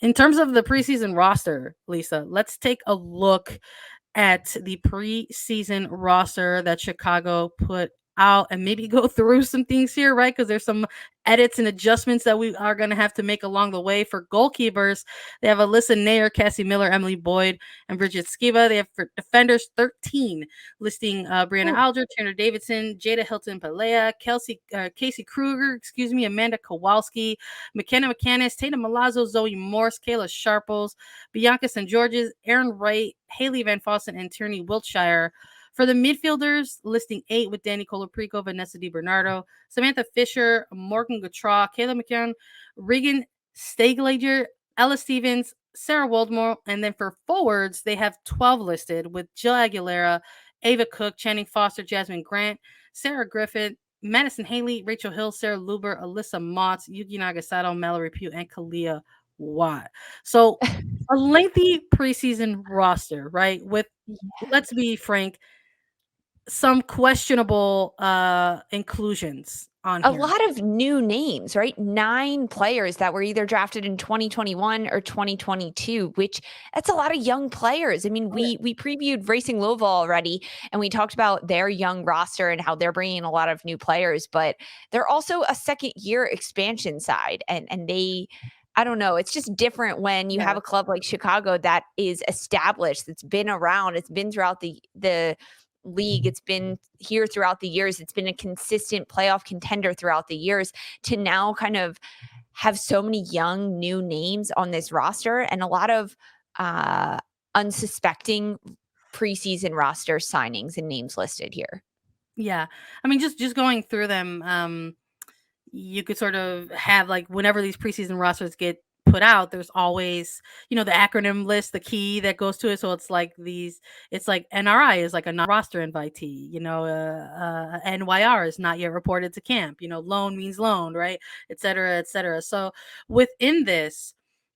In terms of the preseason roster, Lisa, let's take a look at the preseason roster that Chicago put out and maybe go through some things here, right? Because there's some edits and adjustments that we are going to have to make along the way. For goalkeepers, they have Alyssa Nair, Cassie Miller, Emily Boyd, and Bridget Skiba. They have for defenders 13, listing Brianna Alger, Turner Davidson, Jada Hilton Pelea, Casey Kruger, Amanda Kowalski, McKenna McCannis, Tatum Malazzo, Zoe Morse, Kayla Sharples, Bianca St. George's, Erin Wright, Haley Van Fossen, and Tierney Wiltshire. For the midfielders, listing 8 with Danny Colaprico, Vanessa DiBernardo, Samantha Fisher, Morgan Gautrat, Kayla McKeown, Regan Steglager, Ella Stevens, Sarah Waldmore. And then for forwards, they have 12 listed with Jill Aguilera, Ava Cook, Channing Foster, Jasmine Grant, Sarah Griffith, Madison Haley, Rachel Hill, Sarah Luber, Alyssa Motts, Yuki Nagasato, Mallory Pugh, and Kalia Watt. So a lengthy preseason roster, right? With, let's be frank, some questionable inclusions on here. A lot of new names, right? 9 players that were either drafted in 2021 or 2022, which that's a lot of young players. I mean, we previewed Racing Louisville already, and we talked about their young roster and how they're bringing a lot of new players, but they're also a second-year expansion side, and they – I don't know. It's just different when you have a club like Chicago that is established, that's been around, it's been throughout the league, it's been here throughout the years, it's been a consistent playoff contender throughout the years, to now kind of have so many young new names on this roster and a lot of unsuspecting preseason roster signings and names listed here. Yeah. I mean, just going through them, you could sort of have, like, whenever these preseason rosters get put out, there's always, the acronym list, the key that goes to it. So it's like NRI is like a non-roster invitee, NYR is not yet reported to camp, loan means loan, right? Et cetera, et cetera. So within this,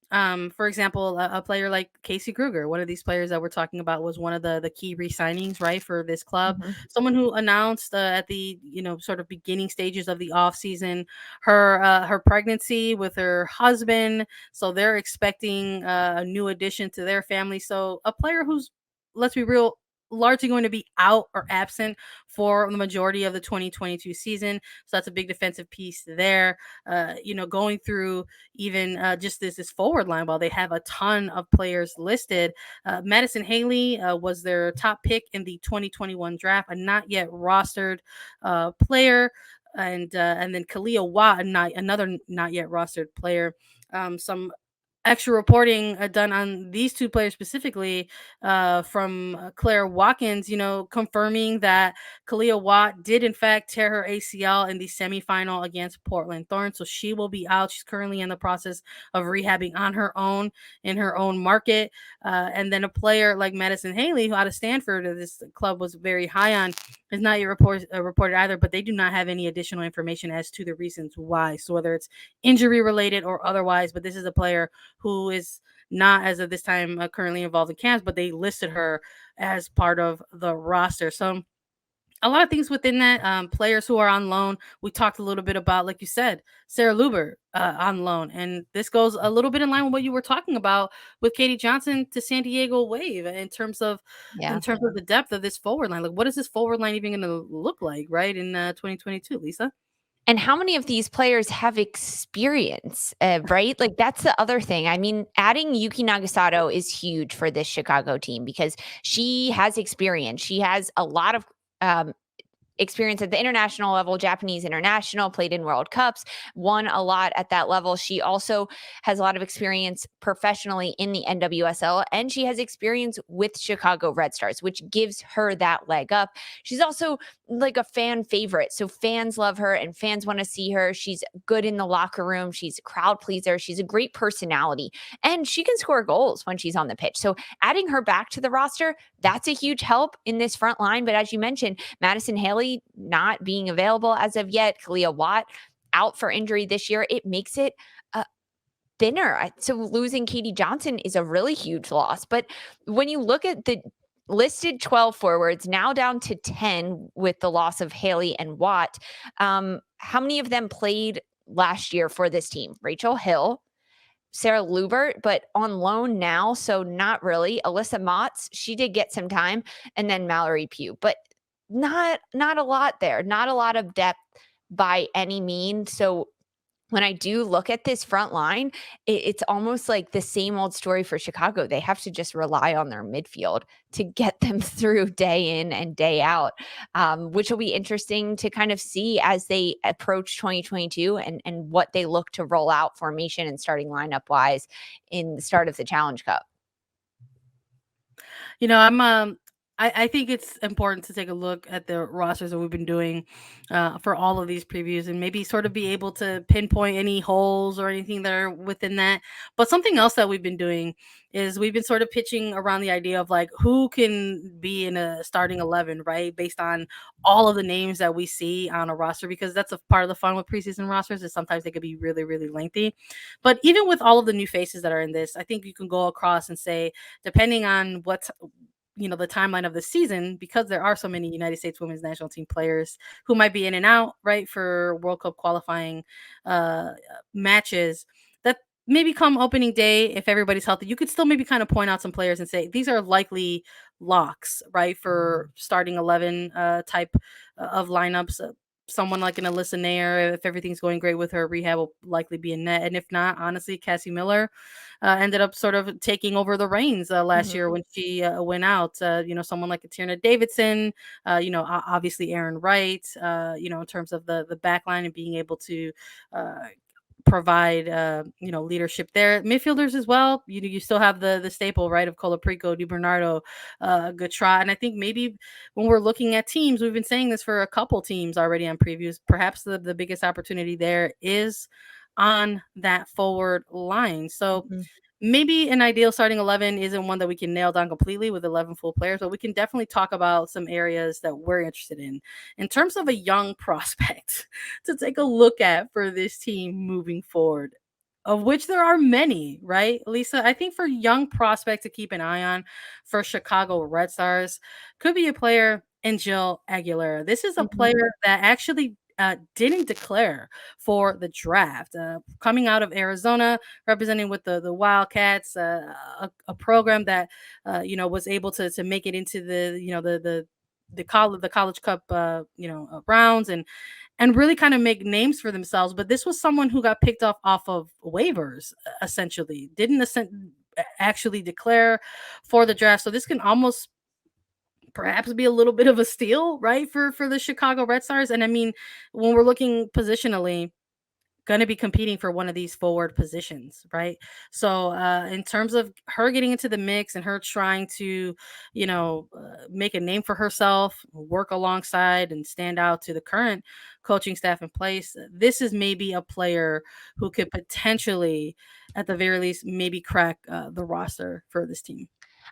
for example, a player like Casey Kruger, one of these players that we're talking about, was one of the key re-signings, right, for this club. Mm-hmm. Someone who announced at the sort of beginning stages of the off season her pregnancy with her husband, so they're expecting a new addition to their family. So a player who's, let's be real, largely going to be out or absent for the majority of the 2022 season. So that's a big defensive piece there. Going through even just this forward line, while they have a ton of players listed, Madison Haley was their top pick in the 2021 draft, a not yet rostered player. And then Kalia Watt, another not yet rostered player. Some extra reporting done on these two players specifically from Claire Watkins, confirming that Kalia Watt did in fact tear her ACL in the semifinal against Portland Thorns. So she will be out. She's currently in the process of rehabbing on her own in her own market. And then a player like Madison Haley, who out of Stanford, this club was very high on, is not yet reported either, but they do not have any additional information as to the reasons why. So whether it's injury related or otherwise, but this is a player who is not, as of this time, currently involved in camps, but they listed her as part of the roster. So a lot of things within that. Players who are on loan. We talked a little bit about, like you said, Sarah Luber on loan. And this goes a little bit in line with what you were talking about with Katie Johnson to San Diego Wave in terms of the depth of this forward line. Like, what is this forward line even going to look like, right, in 2022, Lisa? And how many of these players have experience, right? Like, that's the other thing. I mean, adding Yuki Nagasato is huge for this Chicago team because she has experience. She has a lot of experience at the international level, Japanese international, played in World Cups, won a lot at that level. She also has a lot of experience professionally in the NWSL, and she has experience with Chicago Red Stars, which gives her that leg up. She's also like a fan favorite. So fans love her and fans want to see her. She's good in the locker room. She's a crowd pleaser. She's a great personality, and she can score goals when she's on the pitch. So adding her back to the roster, that's a huge help in this front line. But as you mentioned, Madison Haley not being available as of yet, Kalia Watt out for injury this year, it makes it thinner. So losing Katie Johnson is a really huge loss. But when you look at the listed 12 forwards, now down to 10 with the loss of Haley and Watt, how many of them played last year for this team? Rachel Hill, Sarah Lubert, but on loan now, so not really. Alyssa Motts, she did get some time, and then Mallory Pugh, but not a lot there, not a lot of depth by any means. So when I do look at this front line, it's almost like the same old story for Chicago. They have to just rely on their midfield to get them through day in and day out, which will be interesting to kind of see as they approach 2022 and what they look to roll out formation and starting lineup wise in the start of the Challenge Cup. I think it's important to take a look at the rosters that we've been doing for all of these previews and maybe sort of be able to pinpoint any holes or anything that are within that. But something else that we've been doing is we've been sort of pitching around the idea of like who can be in a starting 11, right? Based on all of the names that we see on a roster, because that's a part of the fun with preseason rosters is sometimes they could be really, really lengthy. But even with all of the new faces that are in this, I think you can go across and say, depending on what's the timeline of the season, because there are so many United States women's national team players who might be in and out, right, for World Cup qualifying matches, that maybe come opening day, if everybody's healthy, you could still maybe kind of point out some players and say these are likely locks, right, for starting 11 type of lineups. Someone like an Alyssa Nair, if everything's going great with her rehab, will likely be in net. And if not, honestly, Cassie Miller ended up sort of taking over the reins last year when she went out. Someone like a Tierna Davidson, obviously Aaron Wright, in terms of the back line and being able to provide leadership there. Midfielders as well. You still have the staple, right, of Colaprico, Di Bernardo, Gatra. And I think maybe when we're looking at teams, we've been saying this for a couple teams already on previews, perhaps the biggest opportunity there is on that forward line. So maybe an ideal starting 11 isn't one that we can nail down completely with 11 full players, but we can definitely talk about some areas that we're interested in terms of a young prospect to take a look at for this team moving forward, of which there are many, right, Lisa? I think for young prospect to keep an eye on for Chicago Red Stars could be a player in Jill Aguilera. This is a player that actually didn't declare for the draft. Coming out of Arizona, representing with the Wildcats, a program that was able to make it into the college cup rounds and really kind of make names for themselves. But this was someone who got picked off of waivers, essentially didn't actually declare for the draft. So this can almost perhaps be a little bit of a steal, right, for the Chicago Red Stars. And I mean, when we're looking positionally, going to be competing for one of these forward positions, right? So in terms of her getting into the mix and her trying to, make a name for herself, work alongside and stand out to the current coaching staff in place, this is maybe a player who could potentially, at the very least, maybe crack the roster for this team.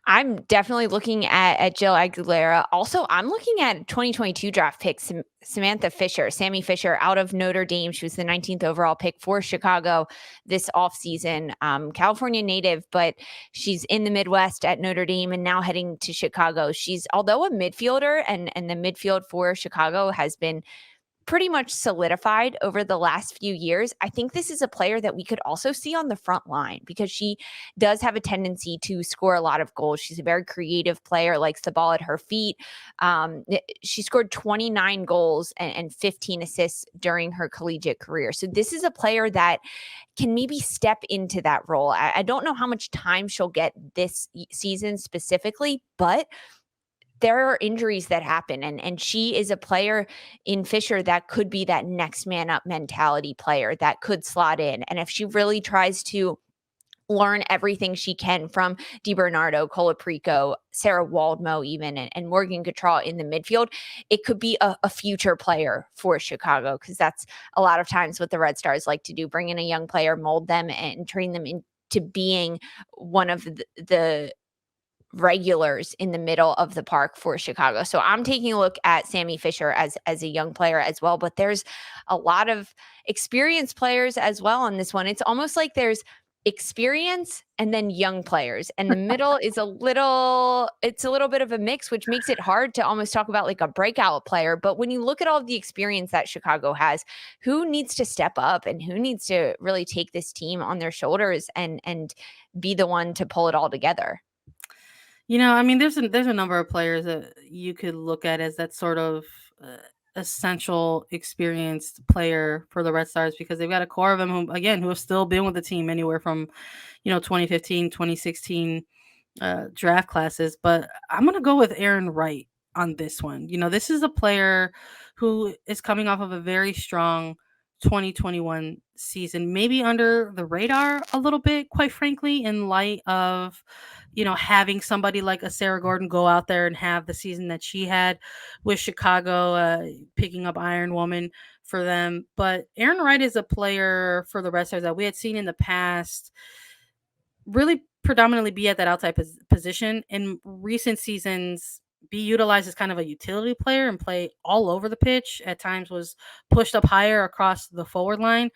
I'm definitely looking at Jill Aguilera. Also, I'm looking at 2022 draft pick Sammy Fisher out of Notre Dame. She was the 19th overall pick for Chicago this offseason. California native, but she's in the Midwest at Notre Dame and now heading to Chicago. She's, although a midfielder, and the midfield for Chicago has been pretty much solidified over the last few years. I think this is a player that we could also see on the front line because she does have a tendency to score a lot of goals. She's a very creative player, likes the ball at her feet. She scored 29 goals and 15 assists during her collegiate career. So this is a player that can maybe step into that role. I don't know how much time she'll get this season specifically, but there are injuries that happen, and she is a player in Fisher that could be that next man up mentality player that could slot in. And if she really tries to learn everything she can from Di Bernardo, Colaprico, Sarah Waldmo even, and Morgan Gautrat in the midfield, it could be a future player for Chicago, because that's a lot of times what the Red Stars like to do, bring in a young player, mold them, and train them into being one of the regulars in the middle of the park for Chicago. So I'm taking a look at Sammy Fisher as a young player as well, but there's a lot of experienced players as well on this one. It's almost like there's experience and then young players, and the middle is a little bit of a mix, which makes it hard to almost talk about like a breakout player. But when you look at all the experience that Chicago has, who needs to step up and who needs to really take this team on their shoulders and be the one to pull it all together? I mean, there's a number of players that you could look at as that sort of uh, essential, experienced player for the Red Stars, because they've got a core of them who have still been with the team anywhere from 2015, 2016 draft classes. But I'm gonna go with Aaron Wright on this one. This is a player who is coming off of a very strong 2021 season, maybe under the radar a little bit, quite frankly, in light of having somebody like a Sarah Gordon go out there and have the season that she had with Chicago, picking up Iron Woman for them. But Aaron Wright is a player for the Red Stars that we had seen in the past really predominantly be at that outside position. In recent seasons, be utilized as kind of a utility player and play all over the pitch. At times was pushed up higher across the forward line.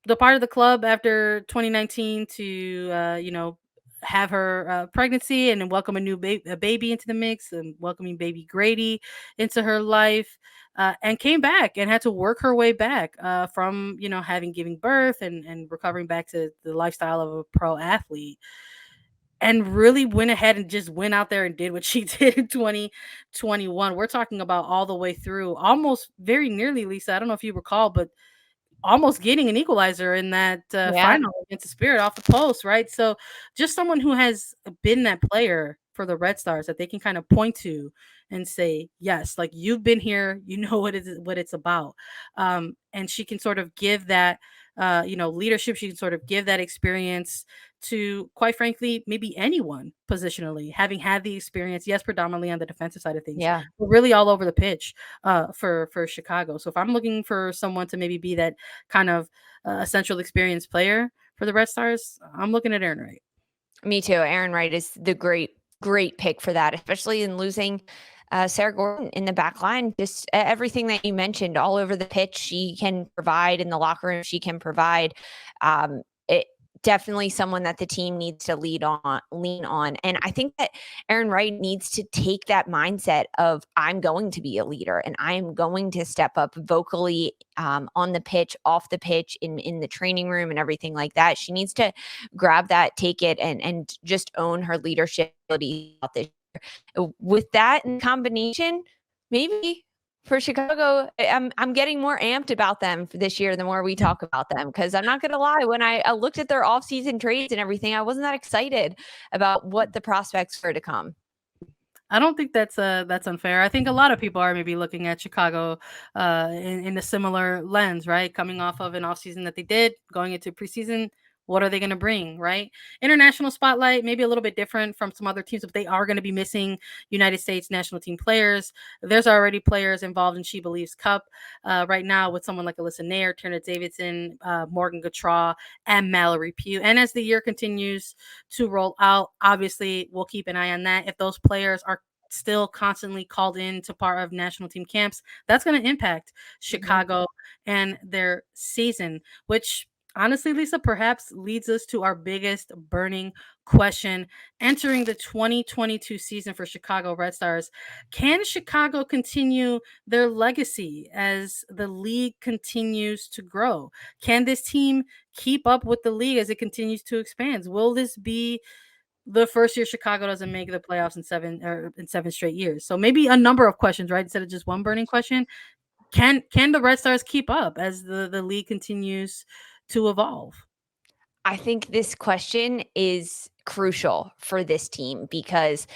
The part of the club after 2019 to have her pregnancy and then welcome a baby into the mix, and welcoming baby Grady into her life, and came back and had to work her way back from having giving birth and recovering back to the lifestyle of a pro athlete, and really went ahead and just went out there and did what she did in 2021. We're talking about all the way through, almost very nearly, Lisa, I don't know if you recall, but almost getting an equalizer in that Yeah. final against the Spirit off the post, right? So just someone who has been that player for the Red Stars that they can kind of point to and say, yes, like you've been here, you know what it's about. And she can sort of give that leadership. She can sort of give that experience to, quite frankly, maybe anyone positionally, having had the experience, yes, predominantly on the defensive side of things, Yeah. but really all over the pitch for Chicago. So if I'm looking for someone to maybe be that kind of essential experience player for the Red Stars, I'm looking at Aaron Wright. Me too. Aaron Wright is the great pick for that, especially in losing Sarah Gordon in the back line. Just everything that you mentioned all over the pitch, she can provide in the locker room. She can provide. It definitely someone that the team needs to lean on. And I think that Aaron Wright needs to take that mindset of I'm going to be a leader and I am going to step up vocally on the pitch, off the pitch, in the training room and everything like that. She needs to grab that, take it, and just own her leadership ability out this year. With that in combination, maybe for Chicago, I'm getting more amped about them for this year the more we talk about them, because I'm not going to lie, when I looked at their offseason trades and everything, I wasn't that excited about what the prospects were to come. I don't think that's unfair. I think a lot of people are maybe looking at Chicago in a similar lens, right? Coming off of an offseason that they did, going into preseason, what are they going to bring, right? International spotlight, maybe a little bit different from some other teams, but they are going to be missing United States national team players. There's already players involved in She Believes Cup right now with someone like Alyssa Nair, Turner Davidson, Morgan Gautrat, and Mallory Pugh. And as the year continues to roll out, obviously we'll keep an eye on that. If those players are still constantly called in to part of national team camps, that's going to impact Chicago and their season, which honestly, Lisa, perhaps leads us to our biggest burning question entering the 2022 season for Chicago Red Stars. Can Chicago continue their legacy as the league continues to grow? Can this team keep up with the league as it continues to expand? Will this be the first year Chicago doesn't make the playoffs in seven straight years? So maybe a number of questions, right? Instead of just one burning question. Can the Red Stars keep up as the league continues to evolve? I think this question is crucial for this team because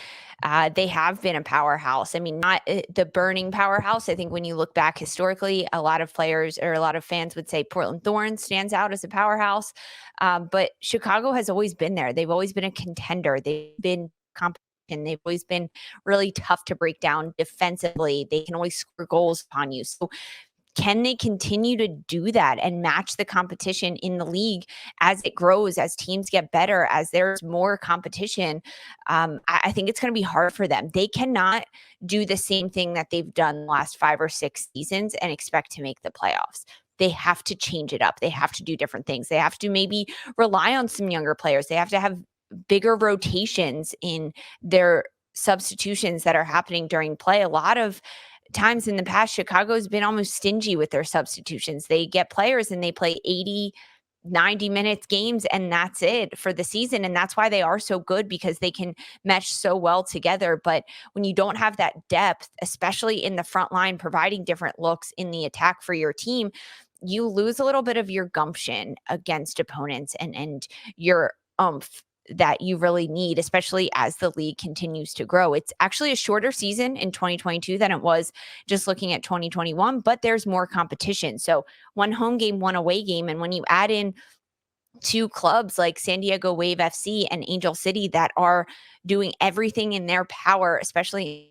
they have been a powerhouse. I mean, not the burning powerhouse. I think when you look back historically, a lot of players or a lot of fans would say Portland Thorns stands out as a powerhouse. But Chicago has always been there. They've always been a contender. They've been competition. They've always been really tough to break down defensively. They can always score goals upon you. So can they continue to do that and match the competition in the league as it grows, as teams get better, as there's more competition? I think it's going to be hard for them. They cannot do the same thing that they've done the last 5 or 6 seasons and expect to make the playoffs. they have to change it up. They have to do different things. They have to maybe rely on some younger players. They have to have bigger rotations in their substitutions that are happening during play. A lot of times in the past, Chicago's been almost stingy with their substitutions. They get players and they play 80, 90 minutes games, and that's it for the season. And that's why they are so good, because they can mesh so well together. But when you don't have that depth, especially in the front line, providing different looks in the attack for your team, you lose a little bit of your gumption against opponents and your umph that you really need, especially as the league continues to grow. It's actually a shorter season in 2022 than it was just looking at 2021, but there's more competition. So one home game, one away game. And when you add in two clubs like San Diego Wave FC and Angel City that are doing everything in their power, especially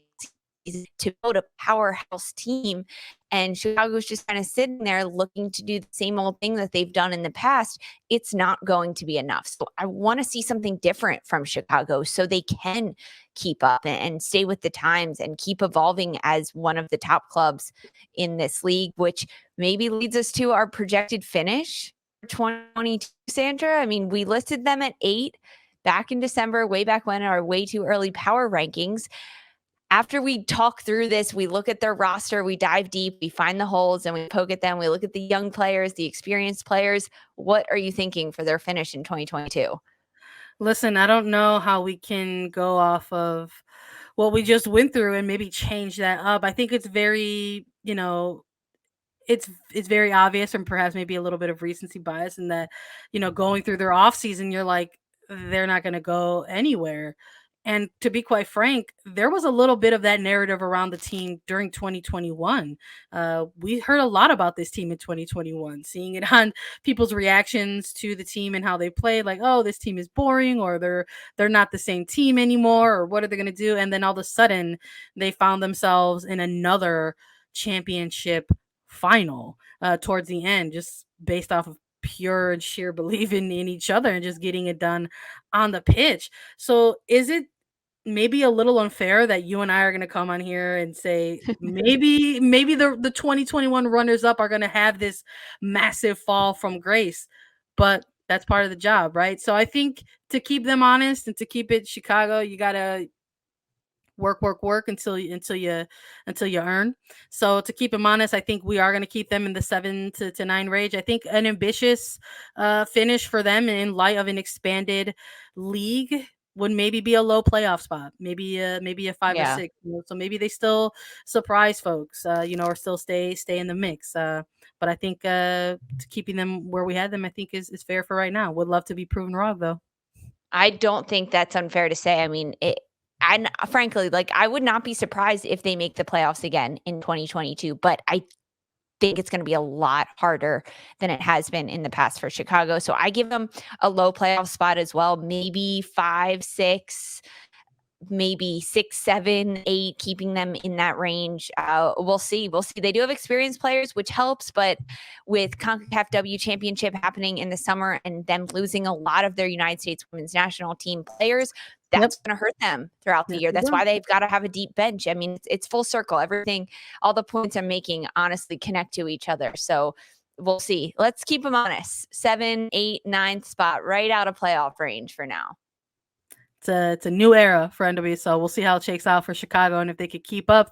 to build a powerhouse team, and Chicago's just kind of sitting there looking to do the same old thing that they've done in the past, it's not going to be enough. So I want to see something different from Chicago so they can keep up and stay with the times and keep evolving as one of the top clubs in this league, which maybe leads us to our projected finish for 2022, Sandra. I mean, we listed them at 8 back in December, way back when, our way too early power rankings. After we talk through this, we look at their roster, we dive deep, we find the holes and we poke at them. We look at the young players, the experienced players. What are you thinking for their finish in 2022? Listen, I don't know how we can go off of what we just went through and maybe change that up. I think it's very, it's very obvious, and perhaps maybe a little bit of recency bias in that, going through their off season, you're like, they're not going to go anywhere. And to be quite frank, there was a little bit of that narrative around the team during 2021. We heard a lot about this team in 2021, seeing it on people's reactions to the team and how they played, like, oh, this team is boring, or they're not the same team anymore, or what are they going to do? And then all of a sudden they found themselves in another championship final towards the end, just based off of pure and sheer belief in each other and just getting it done on the pitch. So is it maybe a little unfair that you and I are going to come on here and say maybe the 2021 runners up are going to have this massive fall from grace, but that's part of the job, right? So I think to keep them honest and to keep it Chicago, you got to work until you earn. So to keep them honest, I think we are going to keep them in the 7 to 9 range. I think an ambitious finish for them in light of an expanded league would maybe be a low playoff spot, maybe a 5 or 6. Yeah. So maybe they still surprise folks, or still stay in the mix. But I think keeping them where we had them, I think is fair for right now. Would love to be proven wrong though. I don't think that's unfair to say. I mean, and frankly, like, I would not be surprised if they make the playoffs again in 2022, but I think it's going to be a lot harder than it has been in the past for Chicago. So I give them a low playoff spot as well, maybe 5, 6, maybe 6, 7, 8, keeping them in that range. We'll see. We'll see. They do have experienced players, which helps, but with CONCACAF W Championship happening in the summer and them losing a lot of their United States women's national team players, that's going to hurt them throughout the year. That's why they've got to have a deep bench. I mean, it's full circle. Everything, all the points I'm making, honestly connect to each other. So we'll see. Let's keep them honest. 7, 8, 9th spot, right out of playoff range for now. It's a new era for NWSL. We'll see how it shakes out for Chicago and if they could keep up